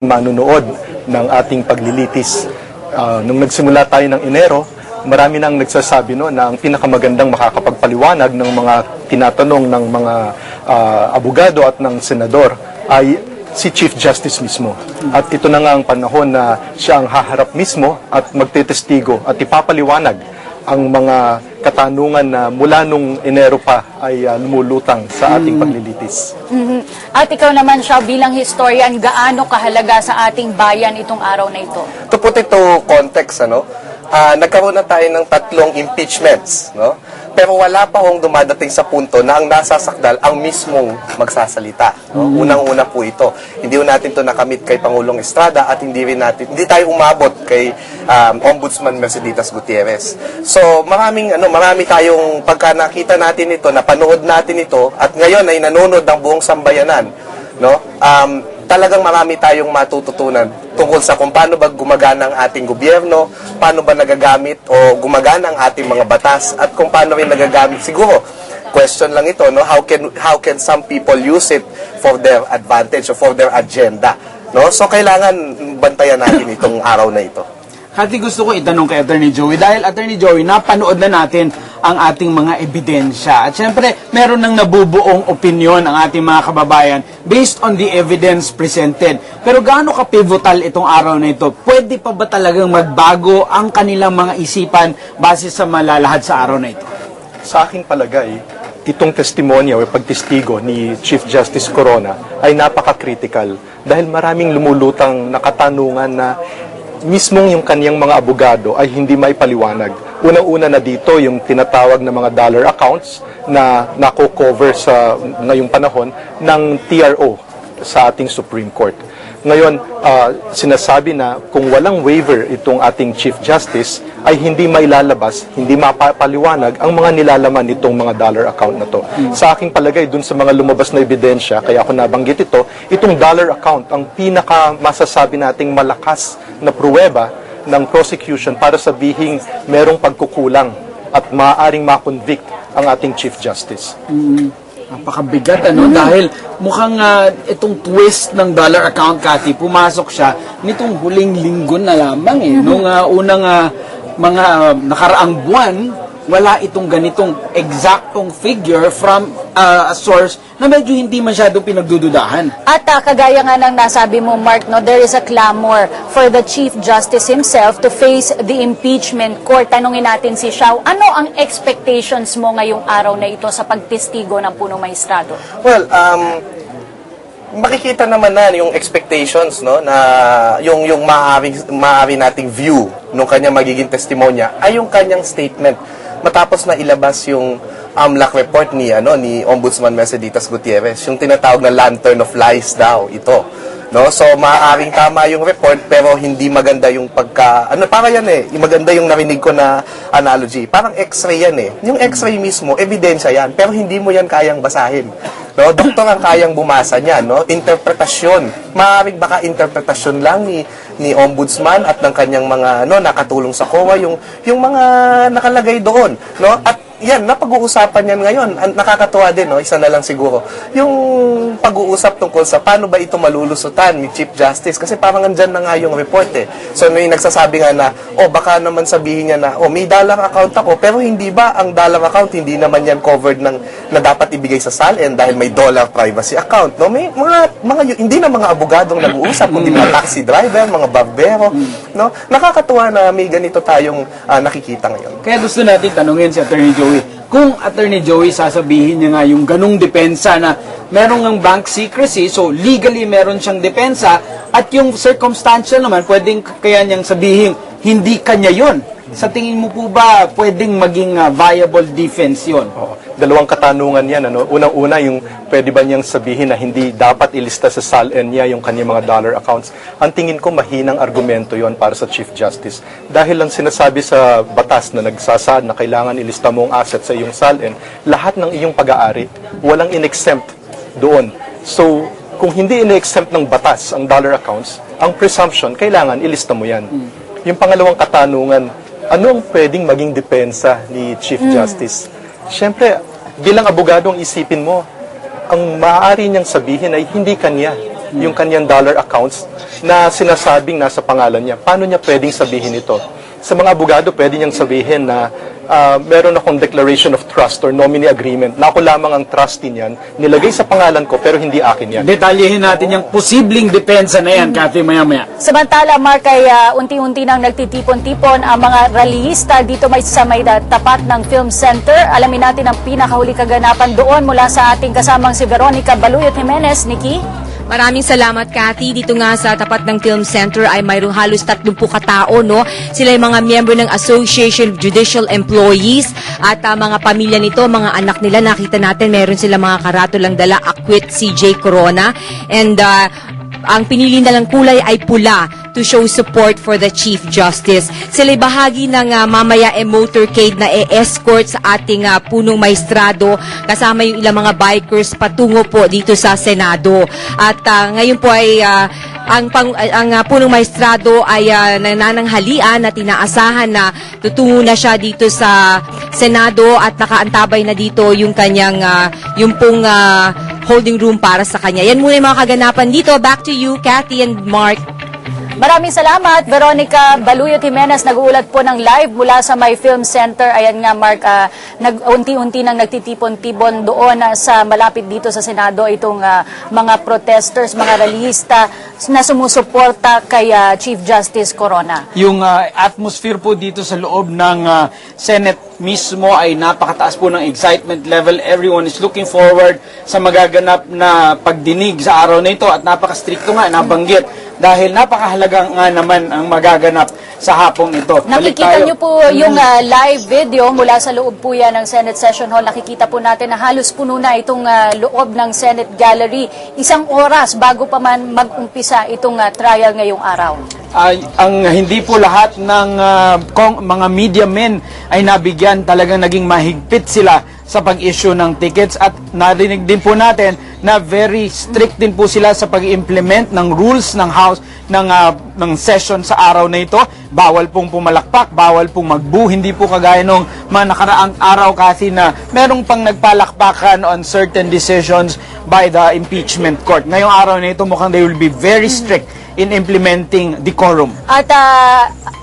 manunood ng ating paglilitis. Nung nagsimula tayo ng Enero, marami nang nagsasabi na ang pinakamagandang makakapagpaliwanag ng mga tinatanong ng mga abogado at ng senador ay si Chief Justice mismo. At ito na nga ang panahon na siya ang haharap mismo at magtetestigo at ipapaliwanag ang mga katanungan na mula nung Enero pa ay lumulutang sa ating paglilitis. At ikaw naman siya bilang historian, gaano kahalaga sa ating bayan itong araw na ito? To put it to context, nagkaroon na tayo ng 3 impeachments, pero wala pa hong dumadating sa punto na ang nasasakdal ang mismong magsasalita. Unang-una po ito. Hindi natin to nakamit kay Pangulong Estrada at hindi tayo umabot kay Ombudsman Merceditas Gutierrez. So marami tayong pagka nakita natin ito, napanood natin ito at ngayon ay nanonood ng buong sambayanan, talagang marami tayong matututunan tungkol sa kung paano ba gumagana ang ating gobyerno, paano ba nagagamit o gumagana ang ating mga batas, at kung paano rin nagagamit. Siguro, question lang ito, how can some people use it for their advantage or for their agenda? So, kailangan bantayan natin itong araw na ito. Hati, gusto ko itanong kay Attorney Joey, dahil Attorney Joey, napanood na natin ang ating mga ebidensya. At syempre, meron ng nabubuong opinion ang ating mga kababayan based on the evidence presented. Pero gaano ka-pivotal itong araw na ito? Pwede pa ba talagang magbago ang kanilang mga isipan base sa malalahad sa araw na ito? Sa aking palagay, itong testimonya o pagtestigo ni Chief Justice Corona ay napaka-critical dahil maraming lumulutang na katanungan na mismong yung kanyang mga abogado ay hindi may paliwanag. Unang-una na dito yung tinatawag na mga dollar accounts na nako-cover sa ngayong panahon ng TRO sa ating Supreme Court. Ngayon, sinasabi na kung walang waiver itong ating Chief Justice ay hindi mailalabas, hindi mapapaliwanag ang mga nilalaman nitong mga dollar account na to. Sa aking palagay, dun sa mga lumabas na ebidensya, kaya ako nabanggit ito, itong dollar account ang pinaka masasabi nating malakas na pruweba ng prosecution para sabihing merong pagkukulang at maaaring makonvict ang ating Chief Justice. Napakabigat, dahil mukhang itong twist ng dollar account, Cathy, pumasok siya nitong huling linggo na lamang nung unang mga nakaraang buwan, wala itong ganitong exactong figure from a source na medyo hindi masyadong pinagdududahan. At kagaya nga ng nasabi mo, Mark, there is a clamor for the Chief Justice himself to face the impeachment court. Tanungin natin si Xiao, ano ang expectations mo ngayong araw na ito sa pagtestigo ng punong maestrado? Well, makikita naman na yung expectations, na yung maaari nating view nung kanyang magiging testimonya ay yung kanyang statement matapos na ilabas yung AMLAC report ni Ombudsman Merceditas Gutierrez, yung tinatawag na lantern of lies daw ito. So maaaring tama yung report pero hindi maganda yung para yan maganda yung narinig ko na analogy. Parang x-ray yan Yung x-ray mismo, ebidensya yan, pero hindi mo yan kayang basahin. Doktor ang kayang bumasa niyan, interpretasyon. Maaaring baka interpretasyon lang ni Ombudsman at ng kanyang mga nakatulong sa COA yung mga nakalagay doon, At yan, napag-uusapan yan ngayon. Nakakatuwa din, isa na lang siguro. Yung pag-uusap tungkol sa paano ba ito malulusutan ni Chief Justice. Kasi parang andyan na nga yung report So may nagsasabi nga na, baka naman sabihin niya na, may dollar account ako, pero hindi ba ang dollar account, hindi naman yan covered na dapat ibigay sa SALN dahil may dollar privacy account. May hindi na mga abogadong nag-uusap, kundi mga taxi driver, mga barbero. Nakakatuwa na may ganito tayong nakikita ngayon. Kaya gusto natin tanungin si Attorney Joey, kung Attorney Joey sasabihin niya nga yung ganung depensa na meron ng bank secrecy, so legally meron siyang depensa, at yung circumstantial naman, pwedeng kaya niyang sabihin, hindi kanya yon. Sa tingin mo po ba, pwedeng maging viable defense yun? Dalawang katanungan yan. Unang-una, yung pwede ba niyang sabihin na hindi dapat ilista sa SALN niya yung kanyang mga dollar accounts. Ang tingin ko, mahinang argumento yon para sa Chief Justice. Dahil lang sinasabi sa batas na nagsasaad na kailangan ilista mo ang asset sa iyong SALN, lahat ng iyong pag-aari, walang in-exempt doon. So, kung hindi in-exempt ng batas ang dollar accounts, ang presumption, kailangan ilista mo yan. Yung pangalawang katanungan, ano ang pwedeng maging depensa ni Chief Justice? Siyempre, bilang abogadong isipin mo, ang maaari niyang sabihin ay hindi kanya yung kanyang dollar accounts na sinasabing nasa pangalan niya. Paano niya pwedeng sabihin ito? Sa mga abogado, pwede niyang sabihin na meron akong declaration of trust or nominee agreement na ako lamang ang trustee niyan, nilagay sa pangalan ko pero hindi akin yan. Detalyehin natin yung posibleng depensa na yan, Kathy, maya-maya. Samantala, Mark, ay unti-unti nang nagtitipon-tipon ang mga rallyista dito sa may tapat ng Film Center. Alamin natin ang pinakahuli kaganapan doon mula sa ating kasamang si Veronica Baluyot Jimenez. Nikki? Maraming salamat, Cathy. Dito nga sa tapat ng Film Center ay mayroong halos 30 katao, no? Sila yung mga miyembro ng Association of Judicial Employees at mga pamilya nito, mga anak nila. Nakita natin, meron sila mga karatulang dala, Acquit CJ Corona. And ang pinili na lang kulay ay pula to show support for the Chief Justice. Sila'y bahagi ng mamaya motorcade na escort sa ating punong maestrado kasama yung ilang mga bikers patungo po dito sa Senado. At ngayon po ay ang punong maestrado ay nanananghalian at inaasahan na tutungo na siya dito sa Senado at nakaantabay na dito yung kanyang yung pong holding room para sa kanya. Yan muna yung mga kaganapan dito. Back to you, Cathy and Mark. Maraming salamat, Veronica Baluyot Jimenez. Nag-uulat po ng live mula sa My Film Center. Ayan nga, Mark, unti-unti nang nagtitipon-tibon doon sa malapit dito sa Senado itong mga protesters, mga rallyista na sumusuporta kay Chief Justice Corona. Yung atmosphere po dito sa loob ng Senate mismo ay napakataas po ng excitement level. Everyone is looking forward sa magaganap na pagdinig sa araw na ito at napaka-stricto nga, nabanggit. Dahil napakahalaga nga naman ang magaganap sa hapong ito. Nakikita niyo po yung live video mula sa loob po yan ng Senate Session Hall. Nakikita po natin na halos puno na itong loob ng Senate Gallery. 1 oras bago pa man mag-umpisa itong trial ngayong araw. Ang hindi po lahat ng mga media men ay nabigyan, talagang naging mahigpit sila sa pag-issue ng tickets at narinig din po natin na very strict din po sila sa pag-implement ng rules ng House ng session sa araw na ito. Bawal pong pumalakpak, bawal pong magbu, hindi po kagaya nung mga nakaraang araw kasi na merong pang nagpalakpakan on certain decisions by the impeachment court. Ngayong araw na ito mukhang they will be very strict in implementing decorum. At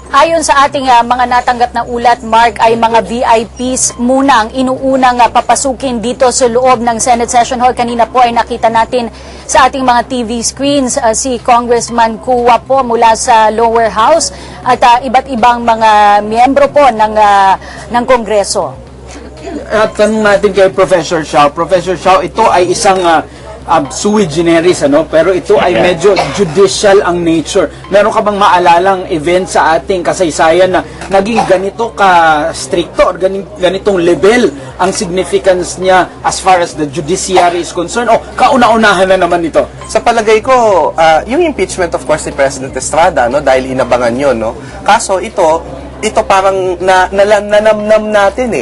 ayon sa ating mga natanggap na ulat, Mark, ay mga VIPs muna ang inuunang papasukin dito sa loob ng Senate Session Hall. Kanina po ay nakita natin sa ating mga TV screens si Congressman Kua po mula sa lower house at iba't ibang mga miyembro po ng Kongreso. At tanong natin kay Professor Shao. Professor Shao, ito ay isang sui generis, pero ito ay medyo judicial ang nature. Meron ka bang maalalang event sa ating kasaysayan na naging ganito ka-stricto or ganitong level ang significance niya as far as the judiciary is concerned? O kauna-unahan na naman ito? Sa palagay ko, yung impeachment of course ni President Estrada, dahil inabangan yun, kaso ito parang nanamnam natin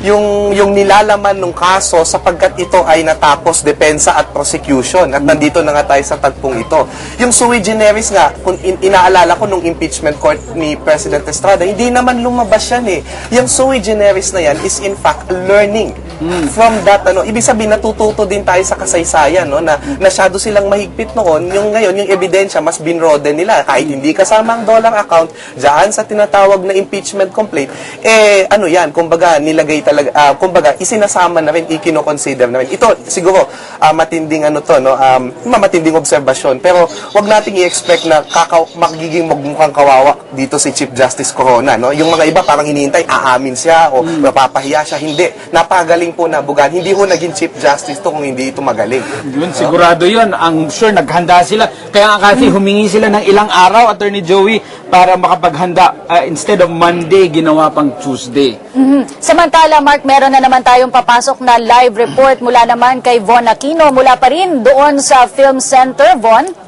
yung nilalaman ng kaso sapagkat ito ay natapos depensa at prosecution at nandito na nga tayo sa tagpong ito. Yung sui generis nga, kung inaalala ko nung impeachment court ni President Estrada, hindi naman lumabas yan Yung sui generis na yan is in fact learning from that ibig sabihin natututo din tayo sa kasaysayan na masyado silang mahigpit noon, yung ngayon yung ebidensya mas binroden nila kahit hindi kasama ang dollar account diyan sa tinatawag na impeachment complaint, kumbaga nilagay talaga, kumbaga isinasama na rin, ikino-consider na rin. Ito siguro matinding matinding obserbasyon, pero wag nating i-expect na magiging magmukhang kawawa dito si Chief Justice Corona, Yung mga iba parang hinihintay aamin siya o mapapahiya siya, hindi. Napagaling po na bugan, hindi ho naging Chief Justice to kung hindi ito magaling. Yun, sigurado yun. Ang sure, naghanda sila. Kaya nga kasi humingi sila ng ilang araw, Attorney Joey, para makapaghanda. Instead of Monday, ginawa pang Tuesday. Samantala, Mark, meron na naman tayong papasok na live report mula naman kay Von Aquino. Mula pa rin doon sa Film Center. Von?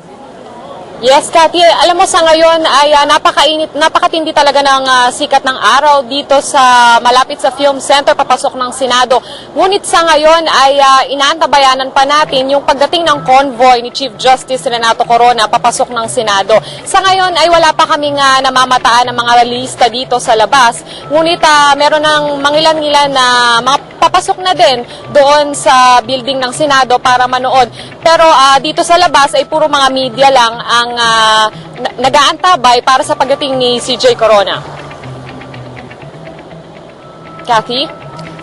Yes, Cathy. Alam mo, sa ngayon ay napakainit, napakatindi talaga ng sikat ng araw dito sa malapit sa Film Center, papasok ng Senado. Ngunit sa ngayon ay inaantabayanan pa natin yung pagdating ng convoy ni Chief Justice Renato Corona papasok ng Senado. Sa ngayon ay wala pa kaming namamataan ng mga rallyista dito sa labas. Ngunit meron ng mangilan-ngilan na mga papasok na din doon sa building ng Senado para manood. Pero dito sa labas ay puro mga media lang ang nag-aantabay para sa pagdating ni CJ Corona. Kathy?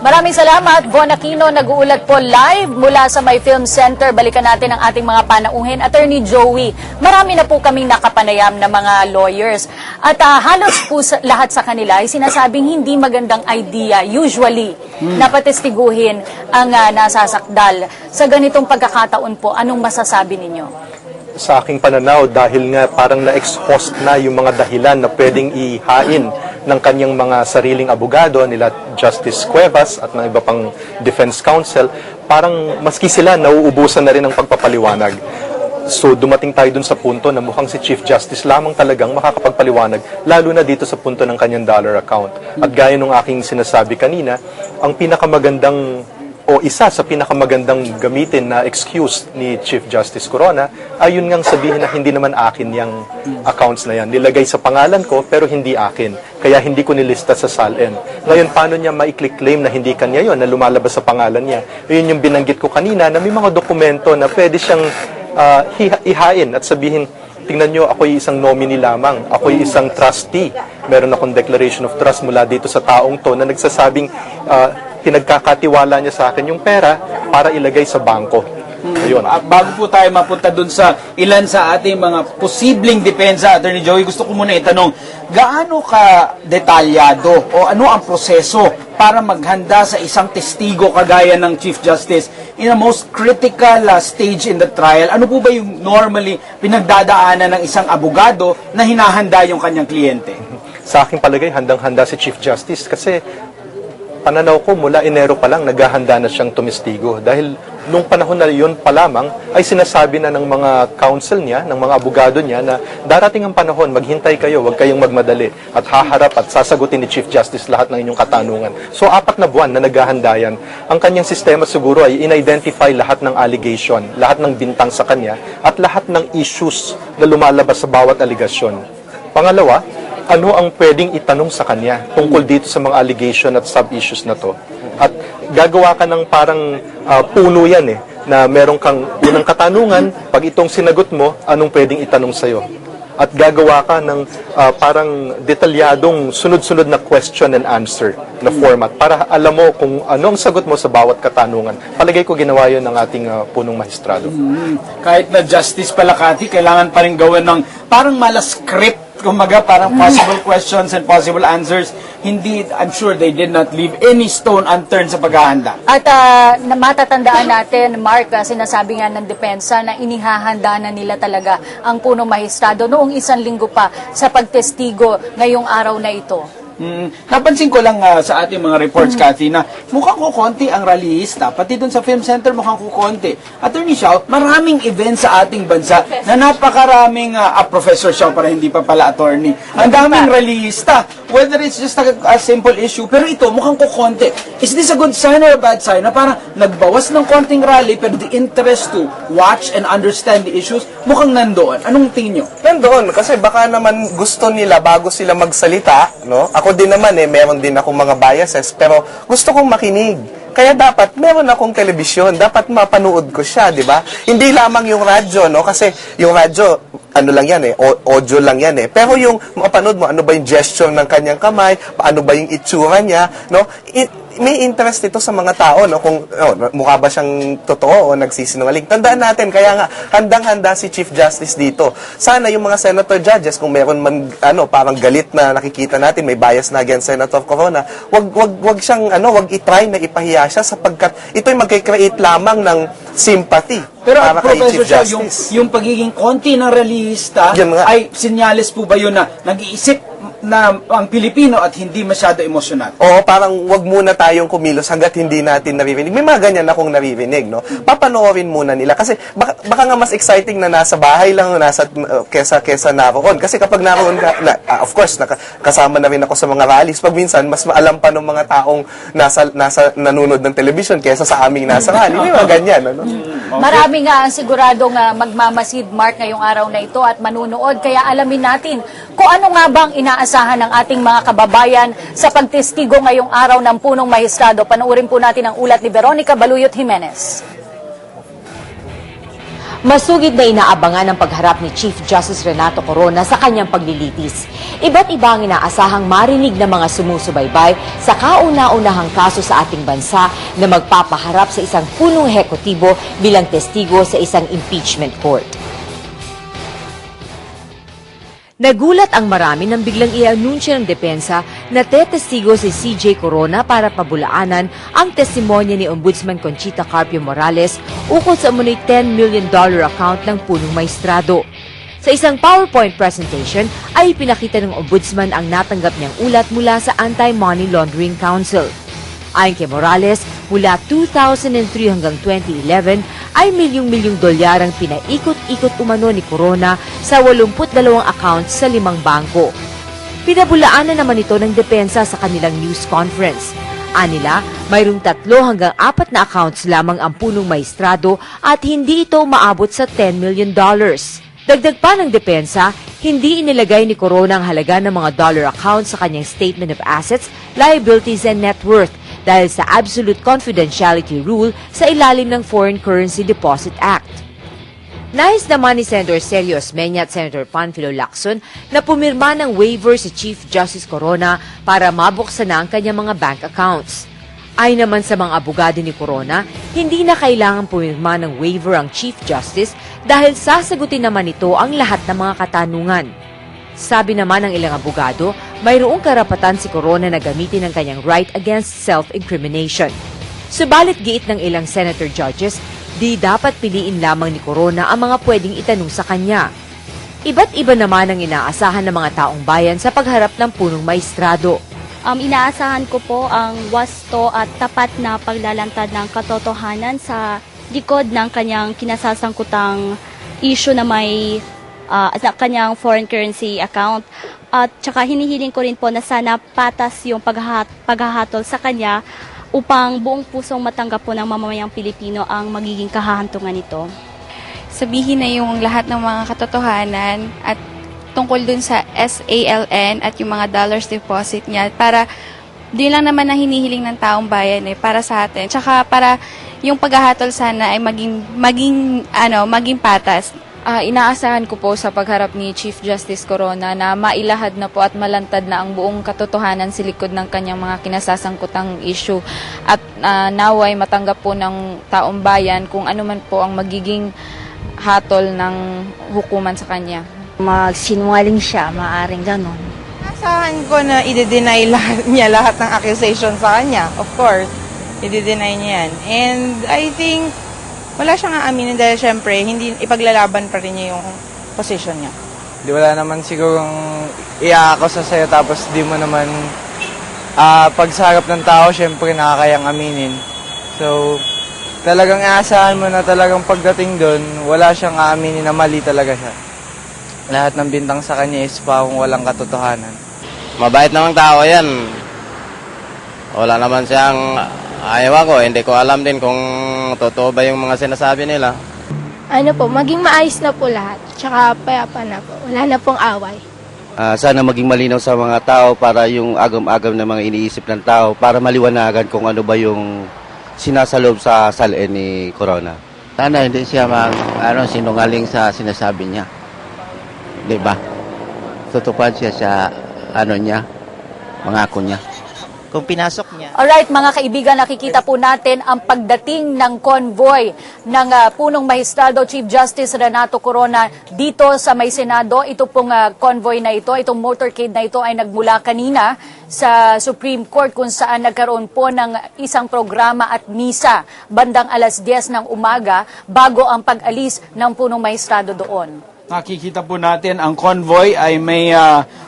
Maraming salamat. Von Aquino, nag-uulat po live mula sa May Film Center. Balikan natin ang ating mga panauhin. Attorney Joey, marami na po kaming nakapanayam na mga lawyers. At halos po lahat sa kanila ay sinasabing hindi magandang idea, usually, na patestiguhin ang nasasakdal. Sa ganitong pagkakataon po, anong masasabi ninyo? Sa aking pananaw, dahil nga parang na-exhaust na yung mga dahilan na pwedeng ihain ng kanyang mga sariling abogado, nila Justice Cuevas at ng iba pang defense counsel, parang maski sila nauubusan na rin ng pagpapaliwanag. So dumating tayo dun sa punto na mukhang si Chief Justice lamang talagang makakapagpaliwanag, lalo na dito sa punto ng kanyang dollar account. At gaya nung aking sinasabi kanina, ang pinakamagandang o isa sa pinakamagandang gamitin na excuse ni Chief Justice Corona ay yun ngang sabihin na hindi naman akin yung accounts na yan. Nilagay sa pangalan ko pero hindi akin. Kaya hindi ko nilista sa SALN. Ngayon, paano niya ma-click claim na hindi kanya yon na lumalabas sa pangalan niya? Yun yung binanggit ko kanina na may mga dokumento na pwede siyang ihain at sabihin, tingnan nyo, ako'y isang nominee lamang. Ako'y isang trustee. Meron akong declaration of trust mula dito sa taong to na nagsasabing pinagkakatiwala niya sa akin yung pera para ilagay sa bangko. Ayun. Bago po tayo mapunta dun sa ilan sa ating mga posibleng depensa, Attorney Joey, gusto ko muna itanong, gaano ka detalyado o ano ang proseso para maghanda sa isang testigo kagaya ng Chief Justice in a most critical stage in the trial? Ano po ba yung normally pinagdadaanan ng isang abogado na hinahanda yung kanyang kliyente? Sa aking palagay, handang-handa si Chief Justice kasi pananaw ko mula Enero pa lang naghahanda na siyang tumistigo dahil nung panahon na yun pa lamang ay sinasabi na ng mga counsel niya, ng mga abogado niya na darating ang panahon, maghintay kayo, huwag kayong magmadali at haharap at sasagutin ni Chief Justice lahat ng inyong katanungan. So 4 na buwan na naghahanda yan. Ang kanyang sistema siguro ay in-identify lahat ng allegation, lahat ng bintang sa kanya at lahat ng issues na lumalabas sa bawat aligasyon. Pangalawa, ano ang pwedeng itanong sa kanya tungkol dito sa mga allegation at sub-issues na to. At gagawa ka ng parang puno yan na meron kang unang katanungan, pag itong sinagot mo, anong pwedeng itanong sa'yo. At gagawa ka ng parang detalyadong sunod-sunod na question and answer na format para alam mo kung ano ang sagot mo sa bawat katanungan. Palagay ko ginawa yun ng ating punong mahistrado. Kahit na justice pala, Kathy, kailangan pa rin gawin ng parang script, kumbaga parang possible questions and possible answers. Hindi, I'm sure they did not leave any stone unturned sa paghahanda. At matatandaan natin, Mark, sinasabi nga ng depensa na inihahanda na nila talaga ang punong mahistrado noong 1 linggo pa sa pagtestigo ngayong araw na ito. Napansin ko lang sa ating mga reports, Kathy, na mukhang kukonti ang rallyista. Pati dun sa Film Center, mukhang kukonti. Attorney Xiao, maraming events sa ating bansa na napakaraming, Professor Xiao para hindi pa pala attorney. Ang daming rallyista. Whether it's just a simple issue, pero ito, mukhang kukonti. Is this a good sign or a bad sign? Na parang nagbawas ng konting rally, pero the interest to watch and understand the issues, mukhang nandoon. Anong tingin nyo? Nandoon, kasi baka naman gusto nila bago sila magsalita, no? Ako din naman meron din akong mga biases, pero gusto kong makinig. Kaya dapat meron akong telebisyon, dapat mapanood ko siya, di ba? Hindi lamang yung radyo, no? Kasi yung radyo, ano lang yan audio lang yan Pero yung mapanood mo, ano ba yung gesture ng kanyang kamay, paano ba yung itsura niya, no? May interest ito sa mga tao, no? Kung mukha ba siyang totoo o nagsisinungaling. Tandaan natin, kaya nga, handang-handa si Chief Justice dito. Sana yung mga senator judges, kung meron man, parang galit na nakikita natin, may bias na against Senator Corona, wag siyang, wag itry na ipahiya siya sapagkat ito'y mag-create lamang ng sympathy Pero para kay Chief Professor Xiao, Justice. yung pagiging konti ng rallyista Yan nga. ay sinyales po ba yun na nag-iisip na ang Pilipino at hindi masyado emosyonal? Oo, parang wag muna tayong kumilos hanggat hindi natin naririnig. May mga ganyan akong naririnig, no? Papanoorin muna nila kasi baka nga mas exciting na nasa bahay lang kesa naroon. Kasi kapag naroon ka, of course, kasama na rin ako sa mga rallies. Pag minsan, mas maalam pa ng mga taong nasa nanonood ng television kesa sa aming nasa rally. May mga ganyan, ano? Marami nga ang siguradong magmamasid, Mark, ngayong araw na ito at manunood. Kaya alamin natin kung ano nga bang inaasahan inaasahan ng ating mga kababayan sa pagtestigo ngayong araw ng punong mahistrado. Panoorin po natin ang ulat ni Veronica Baluyot Jimenez. Masugid na inaabangan ang pagharap ni Chief Justice Renato Corona sa kanyang paglilitis. Iba't iba ang inaasahang marinig ng mga sumusubaybay sa kauna-unahang kaso sa ating bansa na magpapaharap sa isang punong ehekutibo bilang testigo sa isang impeachment court. Nagulat ang marami nang biglang i-anunsyo ng depensa na tetestigo si CJ Corona para pabulaanan ang testimonya ni Ombudsman Conchita Carpio Morales ukol sa umunoy $10 million account ng punong maestrado. Sa isang PowerPoint presentation ay pinakita ng Ombudsman ang natanggap niyang ulat mula sa Anti-Money Laundering Council. Ayon kay Morales, mula 2003 hanggang 2011 ay milyong-milyong dolyar ang pinaikot-ikot umano ni Corona sa 82 accounts sa 5 bangko. Pinabulaanan naman ito ng depensa sa kanilang news conference. Anila, mayroong 3 hanggang 4 na accounts lamang ang punong maestrado at hindi ito maabot sa $10 million. Dagdag pa ng depensa, hindi inilagay ni Corona ang halaga ng mga dollar accounts sa kanyang Statement of Assets, Liabilities and Net Worth dahil sa Absolute Confidentiality Rule sa ilalim ng Foreign Currency Deposit Act. Nais naman ni Senator Celio Osmeña at Senator Panfilo Lacson na pumirma ng waiver si Chief Justice Corona para mabuksan na ang kanyang mga bank accounts. Ayon naman sa mga abogado ni Corona, hindi na kailangan pumirma ng waiver ang Chief Justice dahil sasagutin naman ito ang lahat ng mga katanungan. Sabi naman ng ilang abogado, mayroong karapatan si Corona na gamitin ang kanyang right against self-incrimination. Subalit giit ng ilang senator judges, di dapat piliin lamang ni Corona ang mga pwedeng itanong sa kanya. Iba't iba naman ang inaasahan ng mga taong bayan sa pagharap ng punong maestrado. Inaasahan ko po ang wasto at tapat na paglalantad ng katotohanan sa likod ng kanyang kinasasangkutang issue na may sa kanyang foreign currency account. At saka hinihiling ko rin po na sana patas yung paghahatol sa kanya upang buong pusong matanggap po ng mamamayang Pilipino ang magiging kahahantungan nito. Sabihin na yung lahat ng mga katotohanan at tungkol dun sa SALN at yung mga dollars deposit niya para di lang naman ang hinihiling ng taong bayan para sa atin. Tsaka para yung paghahatol sana ay maging patas. Inaasahan ko po sa pagharap ni Chief Justice Corona na mailahad na po at malantad na ang buong katotohanan sa likod ng kanyang mga kinasasangkutang issue at naway matanggap po ng taong bayan kung ano man po ang magiging hatol ng hukuman sa kanya. Magsinungaling siya, maaring ganon. Asahan ko na i-deny niya lahat ng accusation sa kanya. Of course, i-deny niya yan. And I think wala siyang aaminin dahil syempre hindi ipaglalaban pa rin niya yung position niya. Di wala naman sigurong i-aakos sa'yo tapos di mo naman pag sa harap ng tao syempre nakakayang aminin. So talagang aasahan mo na talagang pagdating doon wala siyang aaminin na mali talaga siya. Lahat ng bintang sa kanya is kung walang katotohanan. Mabait namang tao yan. Wala naman siyang ayaw ako, hindi ko alam din kung totoo ba yung mga sinasabi nila. Ano po, maging maayos na po lahat. Tsaka payapa na po. Wala na pong away. Sana maging malinaw sa mga tao para yung agam-agam na mga iniisip ng tao para maliwanagan kung ano ba yung sinasalob sa salin ni Corona. Sana hindi siya sinungaling sa sinasabi niya. Diba? Tutupad siya sa mangako niya. Kung pinasok niya. Alright, mga kaibigan, nakikita po natin ang pagdating ng convoy ng punong mahistrado Chief Justice Renato Corona dito sa may Senado. Ito pong convoy na ito, itong motorcade na ito ay nagmula kanina sa Supreme Court kung saan nagkaroon po ng isang programa at misa bandang 10:00 ng umaga bago ang pag-alis ng punong mahistrado doon. Nakikita po natin ang convoy ay may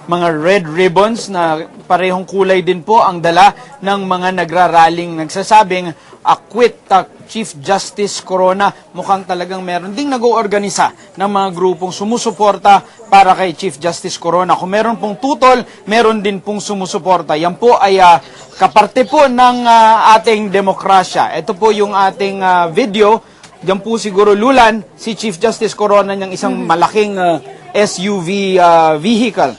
mga red ribbons na parehong kulay din po ang dala ng mga nagraraling nagsasabing acquit Chief Justice Corona. Mukhang talagang meron ding nag-oorganisa ng mga grupong sumusuporta para kay Chief Justice Corona. Kung meron pong tutol, meron din pong sumusuporta. Yan po ay kaparte po ng ating demokrasya. Ito po yung ating video. Diyan po siguro lulan si Chief Justice Corona ng isang malaking SUV vehicle.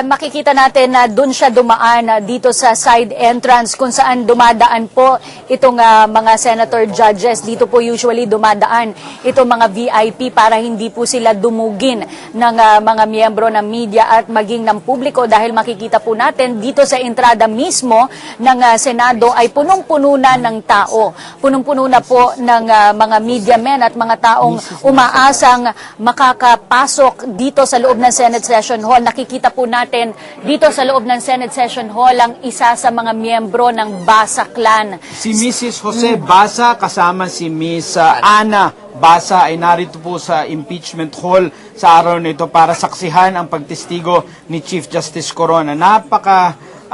makikita natin na doon siya dumaan dito sa side entrance kung saan dumadaan po itong mga senator judges. Dito po usually dumadaan itong mga VIP para hindi po sila dumugin ng mga miyembro ng media at maging ng publiko, dahil makikita po natin dito sa entrada mismo ng Senado ay punong-puno na ng tao. Punong-puno na po ng mga media men at mga taong umaasang makakapasok dito sa loob ng Senate Session Hall. Nakikita po natin dito sa loob ng Senate Session Hall ang isa sa mga miyembro ng Basa Clan. Si Mrs. Jose Basa kasama si Miss Ana Basa ay narito po sa impeachment hall sa araw na ito para saksihan ang pagtestigo ni Chief Justice Corona.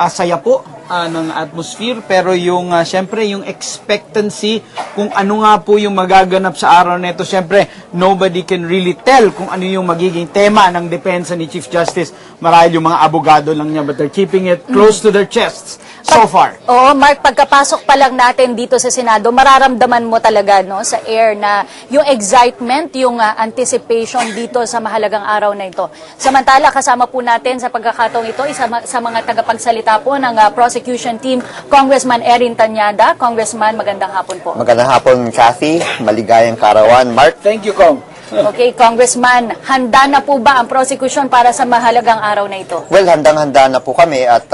Saya po ng atmosphere, pero yung syempre yung expectancy kung ano nga po yung magaganap sa araw na ito, syempre nobody can really tell kung ano yung magiging tema ng depensa ni Chief Justice. Marahil yung mga abogado lang niya, but they're keeping it close to their chests so far. Oo, Mark, pagkapasok pa lang natin dito sa Senado, mararamdaman mo talaga sa air na yung excitement, yung anticipation dito sa mahalagang araw na ito. Samantala, kasama po natin sa pagkakataong ito, isa sa mga tagapagsalita po ng prosecution team, Congressman Erin Tanyada. Congressman, magandang hapon po. Magandang hapon, Kathy. Maligayang karawan. Mark. Thank you, Kong. Okay, Congressman, handa na po ba ang prosecution para sa mahalagang araw na ito? Well, handang-handa na po kami at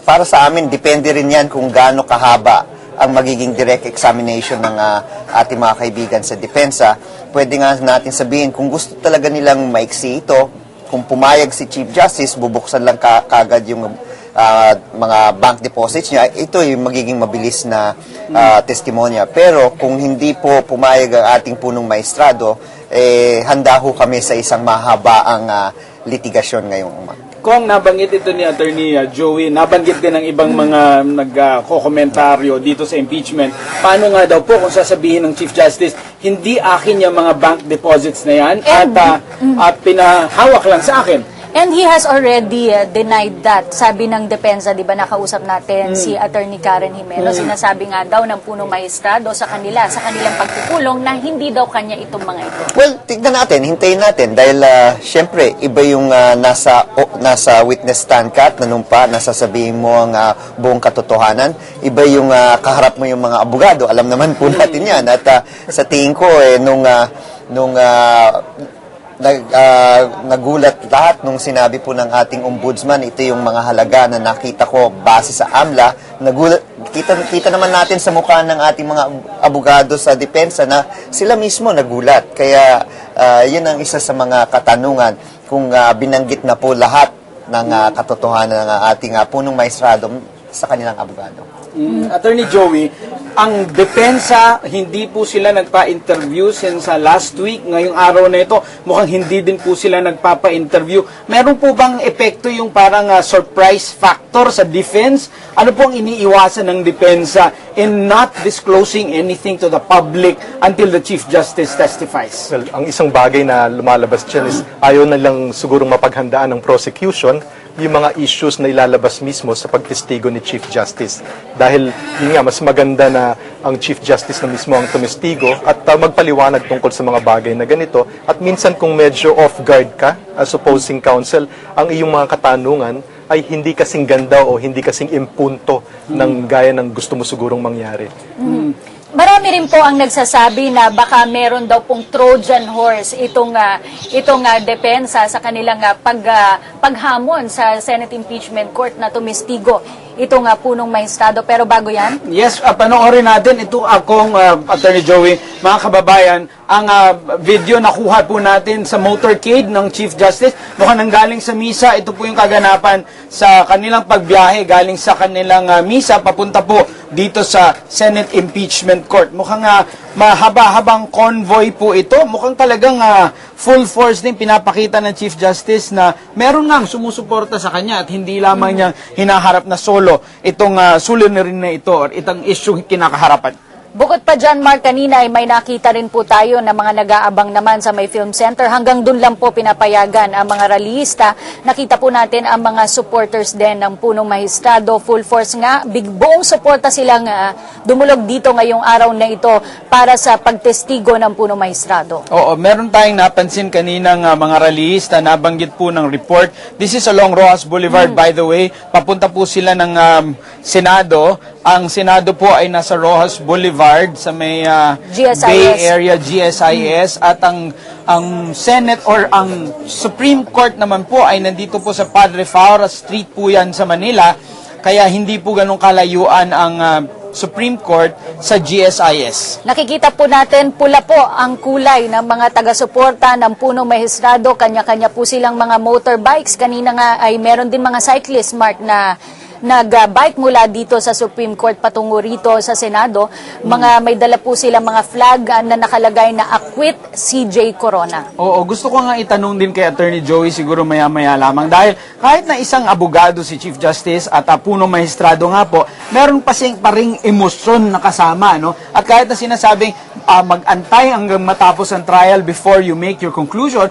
para sa amin, depende rin yan kung gaano kahaba ang magiging direct examination ng ating mga kaibigan sa depensa. Pwede nga natin sabihin, kung gusto talaga nilang maiksi ito, kung pumayag si Chief Justice, bubuksan lang kagad yung mga bank deposits niya, ito yung magiging mabilis na testimonya. Pero kung hindi po pumayag ang ating punong maestrado, handa ho kami sa isang mahabaang litigasyon ngayong umaga. Kung nabanggit ito ni Attorney Joey, nabanggit din ng ibang mga nagko-komentaryo dito sa impeachment. Paano nga daw po kung sasabihin ng Chief Justice, hindi akin yung mga bank deposits na yan at pinahawak lang sa akin? And he has already denied that. Sabi ng depensa, di ba, nakausap natin si Attorney Karen Jimeno, sinasabi nga daw ng punong maestrado sa kanila, sa kanilang pagpupulong, na hindi daw kanya itong mga ito. Well, tignan natin, hintayin natin dahil syempre iba yung nasa witness stand ka at nanumpa, nasasabihin mo ang buong katotohanan. Iba yung kaharap mo yung mga abogado. Alam naman po natin yan. At sa tingin ko, nagulat lahat nung sinabi po ng ating ombudsman, ito yung mga halaga na nakita ko base sa AMLA. Nagulat, kita naman natin sa mukha ng ating mga abogado sa depensa na sila mismo nagulat. Kaya yun ang isa sa mga katanungan kung binanggit na po lahat ng katotohanan ng ating punong maestrado sa kanilang abogado. Attorney Joey, ang depensa, hindi po sila nagpa-interview since last week. Ngayong araw na ito, mukhang hindi din po sila nagpapa-interview. Meron po bang epekto yung parang surprise factor sa defense? Ano po ang iniiwasan ng depensa in not disclosing anything to the public until the Chief Justice testifies? Well, ang isang bagay na lumalabas dyan is ayaw na lang sigurong mapaghandaan ng prosecution yung mga issues na ilalabas mismo sa pagtestigo ni Chief Justice. Dahil yun nga, mas maganda na ang Chief Justice na mismo ang tumestigo at magpaliwanag tungkol sa mga bagay na ganito. At minsan kung medyo off guard ka as opposing counsel, ang iyong mga katanungan ay hindi kasing ganda o hindi kasing impunto ng gaya ng gusto mo sigurong mangyari. Marami rin po ang nagsasabi na baka meron daw pong Trojan horse itong depensa sa kanilang paghamon sa Senate Impeachment Court na tumestigo itong punong maestrado. Pero bago yan? Yes, panoorin natin ito akong Attorney Joey, mga kababayan, ang video nakuha po natin sa motorcade ng Chief Justice. Mukhang nanggaling sa misa, ito po yung kaganapan sa kanilang pagbiyahe galing sa kanilang misa papunta po dito sa Senate Impeachment Court. Mukhang mahaba-habang convoy po ito. Mukhang talagang full force din pinapakita ng Chief Justice na meron ngang sumusuporta sa kanya at hindi lamang niya hinaharap na solo itong suliranin na ito or itong issue kinakaharapan. Bukod pa dyan, Mark, kanina ay may nakita rin po tayo na mga nag-aabang naman sa May Film Center. Hanggang dun lang po pinapayagan ang mga rallyista. Nakita po natin ang mga supporters din ng Punong Mahistrado. Full force nga, buong suporta silang dumulog dito ngayong araw na ito para sa pagtestigo ng Punong Mahistrado. Oo, meron tayong napansin kaninang mga rallyista, nabanggit po ng report. This is along Rojas Boulevard, by the way. Papunta po sila ng Senado. Ang Senado po ay nasa Rojas Boulevard sa may GSIS. Bay Area GSIS at ang Senate or ang Supreme Court naman po ay nandito po sa Padre Faura Street po yan sa Manila. Kaya hindi po ganun kalayuan ang Supreme Court sa GSIS. Nakikita po natin pula po ang kulay ng mga taga-suporta ng Punong Mahistrado. Kanya-kanya po silang mga motorbikes. Kanina nga ay meron din mga cyclist, Mark, na nag-bike mula dito sa Supreme Court patungo rito sa Senado. May dala po sila mga flag na nakalagay na Acquit CJ Corona. Oo, gusto ko nga itanong din kay Attorney Joey siguro maya-maya lamang dahil kahit na isang abogado si Chief Justice at Punong Mahistrado nga po, meron pa ring emosyon na kasama, no? At kahit na sinasabing mag-antay hanggang matapos ang trial before you make your conclusion,